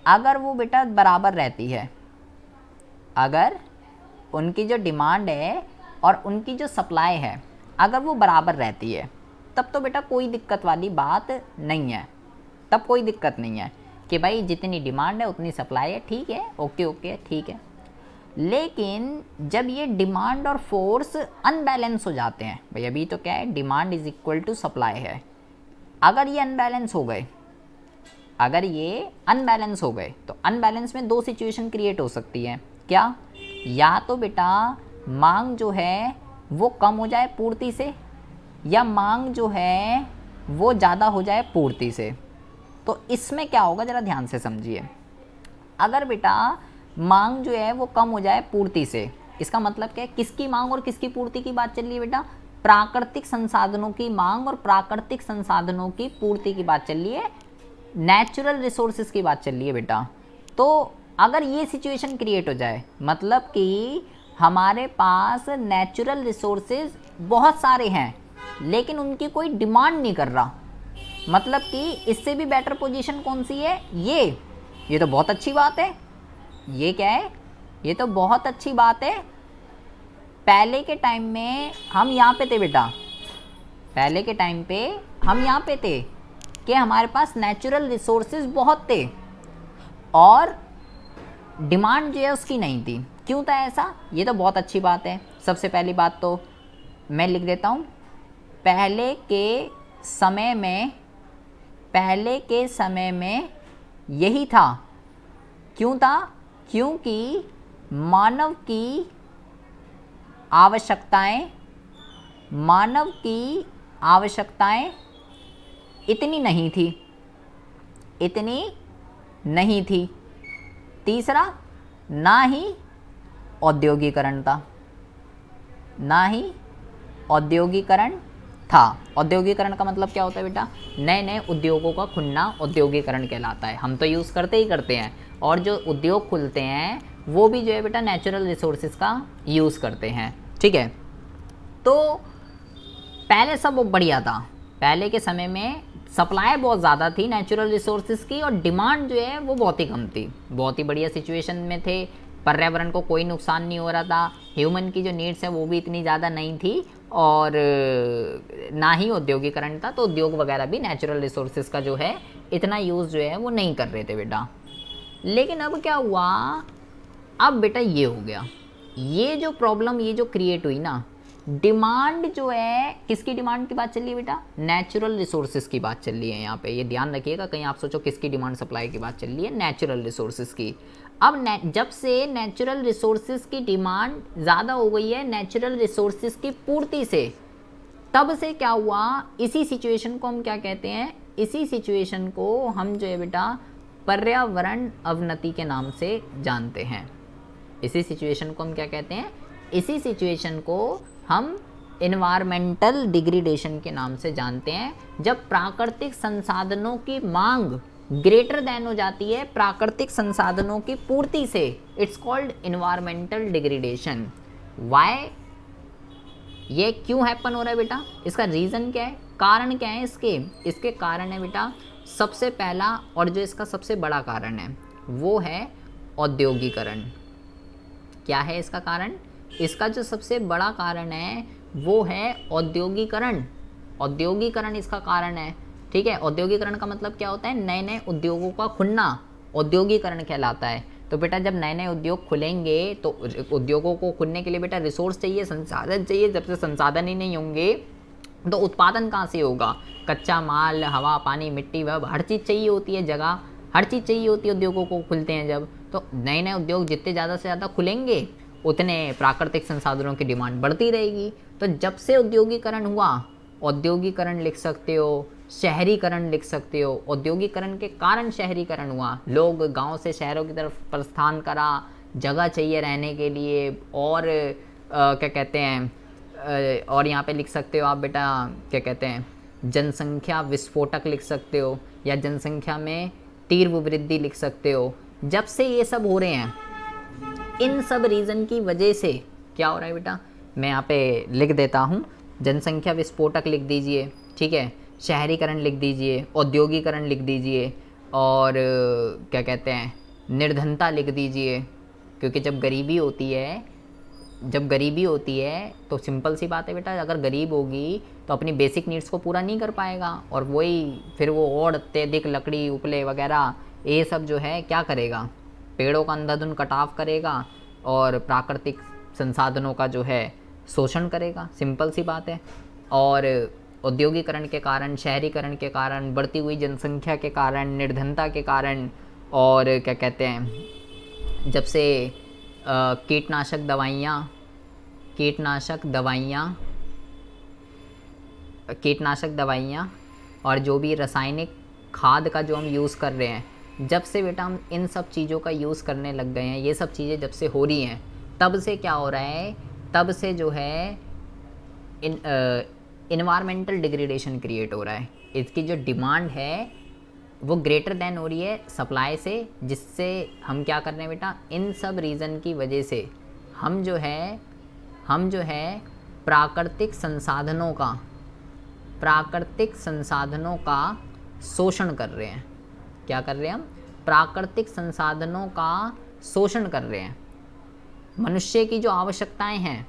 Speaker 1: अगर वो बेटा बराबर रहती है, अगर उनकी जो डिमांड है और उनकी जो सप्लाई है अगर वो बराबर रहती है तब तो बेटा कोई दिक्कत वाली बात नहीं है, तब कोई दिक्कत नहीं है कि भाई जितनी डिमांड है उतनी सप्लाई है, ठीक है, ओके ओके ठीक है। लेकिन जब ये डिमांड और फोर्स अनबैलेंस हो जाते हैं, भाई अभी तो क्या है, demand is equal to supply है, अगर ये अनबैलेंस हो गए, अगर ये अनबैलेंस हो गए तो अनबैलेंस में दो सिचुएशन क्रिएट हो सकती है। क्या? या तो बेटा मांग जो है वो कम हो जाए पूर्ति से, या मांग जो है वो ज़्यादा हो जाए पूर्ति से। तो इसमें क्या होगा ज़रा ध्यान से समझिए। अगर बेटा मांग जो है वो कम हो जाए पूर्ति से, इसका मतलब क्या है, किसकी मांग और किसकी पूर्ति की बात चल रही है बेटा? प्राकृतिक संसाधनों की मांग और प्राकृतिक संसाधनों की पूर्ति की बात चल रही है, नेचुरल रिसोर्सेज की बात चल रही है बेटा। तो अगर ये सिचुएशन क्रिएट हो जाए, मतलब कि हमारे पास नेचुरल रिसोर्सेज बहुत सारे हैं लेकिन उनकी कोई डिमांड नहीं कर रहा, मतलब कि इससे भी बेटर पोजीशन कौन सी है, ये तो बहुत अच्छी बात है। ये क्या है? ये तो बहुत अच्छी बात है। पहले के टाइम में हम यहाँ पे थे बेटा, पहले के टाइम पे हम यहाँ पे थे कि हमारे पास नेचुरल रिसोर्सेज बहुत थे और डिमांड जो है उसकी नहीं थी। क्यों था ऐसा? ये तो बहुत अच्छी बात है। सबसे पहली बात तो मैं लिख देता हूँ, पहले के समय में यही था। क्यों था? क्योंकि मानव की आवश्यकताएं इतनी नहीं थी। तीसरा, ना ही औद्योगिकरण था। औद्योगिकरण का मतलब क्या होता है बेटा? नए नए उद्योगों का खुलना औद्योगिकरण कहलाता है। हम तो यूज़ करते ही करते हैं, और जो उद्योग खुलते हैं वो भी जो है बेटा नेचुरल रिसोर्सेज का यूज़ करते हैं, ठीक है। तो पहले सब वो बढ़िया था, पहले के समय में सप्लाई बहुत ज़्यादा थी नेचुरल रिसोर्सेज की और डिमांड जो है वो बहुत ही कम थी। बहुत ही बढ़िया सिचुएशन में थे, पर्यावरण को कोई नुकसान नहीं हो रहा था, ह्यूमन की जो नीड्स है वो भी इतनी ज़्यादा नहीं थी, और ना ही औद्योगिकरण था। तो उद्योग वगैरह भी नेचुरल रिसोर्सेज का जो है इतना यूज़ जो है वो नहीं कर रहे थे बेटा। लेकिन अब क्या हुआ? अब बेटा ये हो गया, ये जो प्रॉब्लम ये जो क्रिएट हुई ना, डिमांड जो है, किसकी डिमांड की बात चल रही है बेटा? नेचुरल रिसोर्सेज की बात चल रही है। यहाँ पे ये ध्यान रखिएगा, कहीं आप सोचो किसकी डिमांड सप्लाई की बात चल रही है, नेचुरल रिसोर्सेज की। अब जब से नेचुरल रिसोर्सेज की डिमांड ज़्यादा हो गई है नेचुरल रिसोर्सेज की पूर्ति से, तब से क्या हुआ, इसी सिचुएशन को हम क्या कहते हैं? इसी सिचुएशन को हम जो है बेटा पर्यावरण अवनति के नाम से जानते हैं। इसी सिचुएशन को हम क्या कहते हैं? इसी सिचुएशन को हम इन्वायरमेंटल डिग्रेडेशन के नाम से जानते हैं। जब प्राकृतिक संसाधनों की मांग ग्रेटर देन हो जाती है प्राकृतिक संसाधनों की पूर्ति से, it's called environmental degradation. Why? ये क्यों हैपन हो रहा है बेटा? इसका रीज़न क्या है, कारण क्या है इसके कारण है बेटा, सबसे पहला और जो इसका सबसे बड़ा कारण है वो है औद्योगिकरण। क्या है इसका कारण? इसका जो सबसे बड़ा कारण है वो है औद्योगिकरण। औद्योगिकरण इसका कारण है, ठीक है। औद्योगिकरण का मतलब क्या होता है? नए नए उद्योगों का खुलना औद्योगिकरण कहलाता है। तो बेटा जब नए नए उद्योग खुलेंगे तो उद्योगों को खुलने के लिए बेटा रिसोर्स चाहिए, संसाधन चाहिए। जब से संसाधन ही नहीं होंगे तो उत्पादन कहाँ से होगा? कच्चा माल, हवा, पानी, मिट्टी, वह हर चीज़ चाहिए होती है, जगह हर चीज़ चाहिए होती है उद्योगों को खुलते हैं जब। तो नए नए उद्योग जितने ज़्यादा से ज़्यादा खुलेंगे उतने प्राकृतिक संसाधनों की डिमांड बढ़ती रहेगी। तो जब से औद्योगिकरण हुआ, औद्योगिकरण लिख सकते हो, शहरीकरण लिख सकते हो। औद्योगिकरण के कारण शहरीकरण हुआ, लोग गांव से शहरों की तरफ प्रस्थान करा, जगह चाहिए रहने के लिए। और क्या कहते हैं, और यहाँ पे लिख सकते हो आप बेटा, क्या कहते हैं, जनसंख्या विस्फोटक लिख सकते हो, या जनसंख्या में तीव्र वृद्धि लिख सकते हो। जब से ये सब हो रहे हैं, इन सब रीज़न की वजह से क्या हो रहा है बेटा, मैं यहाँ पे लिख देता हूँ, जनसंख्या विस्फोटक लिख दीजिए, ठीक है, शहरीकरण लिख दीजिए, औद्योगिकरण लिख दीजिए, और क्या कहते हैं, निर्धनता लिख दीजिए, क्योंकि जब गरीबी होती है तो सिंपल सी बात है बेटा, अगर गरीब होगी तो अपनी बेसिक नीड्स को पूरा नहीं कर पाएगा, और वही फिर वो और अत्यधिक लकड़ी उपले वगैरह ये सब जो है क्या करेगा, पेड़ों का अंधाधुंध कटाव करेगा और प्राकृतिक संसाधनों का जो है शोषण करेगा। सिंपल सी बात है। और औद्योगिकरण के कारण, शहरीकरण के कारण, बढ़ती हुई जनसंख्या के कारण, निर्धनता के कारण, और क्या कहते हैं, जब से कीटनाशक दवाइयाँ और जो भी रासायनिक खाद का जो हम यूज़ कर रहे हैं, जब से बेटा हम इन सब चीज़ों का यूज़ करने लग गए हैं, ये सब चीज़ें जब से हो रही हैं, तब से क्या हो रहा है, तब से जो है इन्वायरमेंटल डिग्रेडेशन क्रिएट हो रहा है। इसकी जो डिमांड है वो ग्रेटर देन हो रही है सप्लाई से, जिससे हम क्या कर रहे हैं बेटा, इन सब रीज़न की वजह से हम जो है प्राकृतिक संसाधनों का शोषण कर रहे हैं। क्या कर रहे हैं हम? प्राकृतिक संसाधनों का शोषण कर रहे हैं। मनुष्य की जो आवश्यकताएं हैं,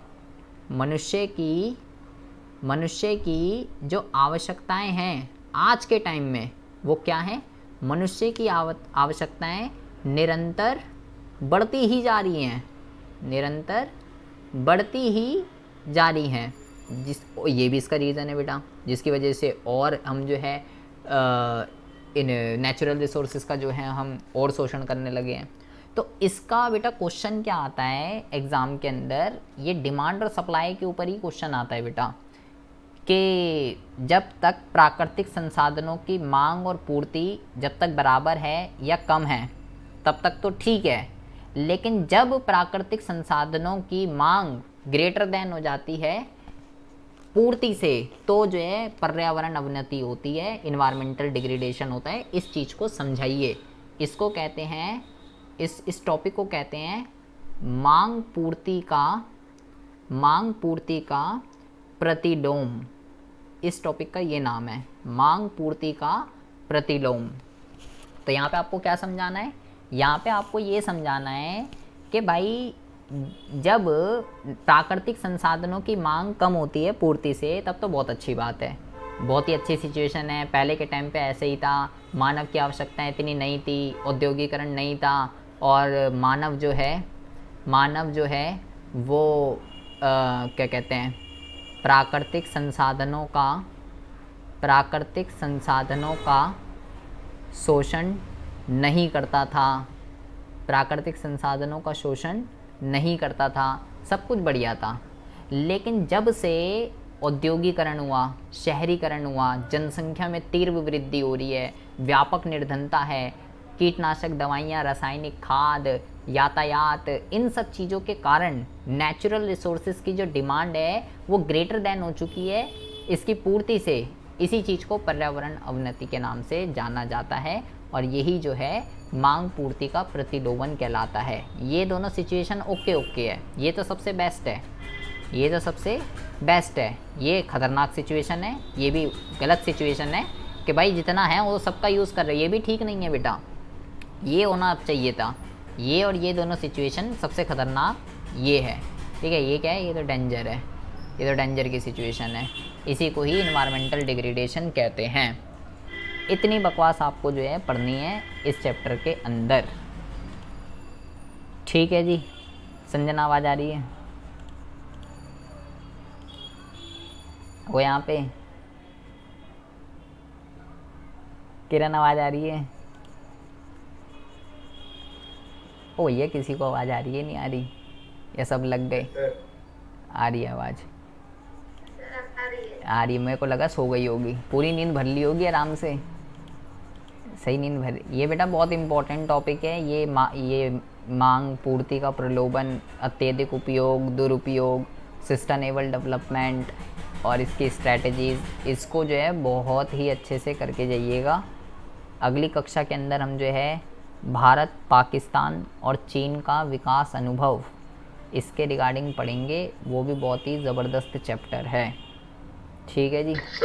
Speaker 1: मनुष्य की जो आवश्यकताएं हैं आज के टाइम में, वो क्या है? मनुष्य की आवश्यकताएं निरंतर बढ़ती ही जा रही हैं, ये भी इसका रीज़न है बेटा, जिसकी वजह से और हम जो है इन नेचुरल रिसोर्सेज का जो है हम और शोषण करने लगे हैं। तो इसका बेटा क्वेश्चन क्या आता है एग्ज़ाम के अंदर, ये डिमांड और सप्लाई के ऊपर ही क्वेश्चन आता है बेटा, कि जब तक प्राकृतिक संसाधनों की मांग और पूर्ति जब तक बराबर है या कम है तब तक तो ठीक है, लेकिन जब प्राकृतिक संसाधनों की मांग ग्रेटर देन हो जाती है पूर्ति से, तो जो है पर्यावरण अवनति होती है, इन्वायरमेंटल डिग्रेडेशन होता है। इस चीज़ को समझाइए। इसको कहते हैं, इस टॉपिक को कहते हैं मांग पूर्ति का प्रतिलोम। इस टॉपिक का ये नाम है, मांग पूर्ति का प्रतिलोम। तो यहाँ पे आपको क्या समझाना है? यहाँ पे आपको ये समझाना है कि भाई जब प्राकृतिक संसाधनों की मांग कम होती है पूर्ति से, तब तो बहुत अच्छी बात है, बहुत ही अच्छी सिचुएशन है। पहले के टाइम पे ऐसे ही था, मानव की आवश्यकताएं इतनी नहीं थी, औद्योगिकरण नहीं था, और मानव जो है वो क्या कहते हैं, प्राकृतिक संसाधनों का शोषण नहीं करता था, सब कुछ बढ़िया था। लेकिन जब से औद्योगिकरण हुआ, शहरीकरण हुआ, जनसंख्या में तीव्र वृद्धि हो रही है, व्यापक निर्धनता है, कीटनाशक दवाइयाँ, रासायनिक खाद, यातायात, इन सब चीज़ों के कारण नेचुरल रिसोर्सेज की जो डिमांड है वो ग्रेटर देन हो चुकी है इसकी पूर्ति से। इसी चीज़ को पर्यावरण अवनति के नाम से जाना जाता है, और यही जो है मांग पूर्ति का प्रतिलोमन कहलाता है। ये दोनों सिचुएशन ओके है, ये तो सबसे बेस्ट है। ये खतरनाक सिचुएशन है, ये भी गलत सिचुएशन है कि भाई जितना है वो सबका यूज़ कर रहे हैं, ये भी ठीक नहीं है बेटा, ये होना चाहिए था। ये और ये दोनों सिचुएशन सबसे ख़तरनाक ये है, ठीक है। ये क्या है? ये तो डेंजर है, ये तो डेंजर की सिचुएशन है। इसी को ही इन्वायरमेंटल डिग्रेडेशन कहते हैं। इतनी बकवास आपको जो है पढ़नी है इस चैप्टर के अंदर, ठीक है जी। संजना आवाज़ आ रही है वो यहाँ पे? किरण आवाज़ आ रही है? ओ ये किसी को आवाज़ आ रही है, नहीं आ रही? ये सब लग गए? आ रही है आवाज़, आ रही है। मेरे को लगा सो गई होगी, पूरी नींद भर ली होगी आराम से, सही नींद भर। ये बेटा बहुत इम्पोर्टेंट टॉपिक है, ये मांग पूर्ति का प्रलोभन, अत्यधिक उपयोग, दुरुपयोग, सस्टेनेबल डेवलपमेंट और इसकी स्ट्रैटेजीज़, इसको जो है बहुत ही अच्छे से करके जाइएगा। अगली कक्षा के अंदर हम जो है भारत, पाकिस्तान और चीन का विकास अनुभव, इसके रिगार्डिंग पढ़ेंगे। वो भी बहुत ही ज़बरदस्त चैप्टर है, ठीक है जी।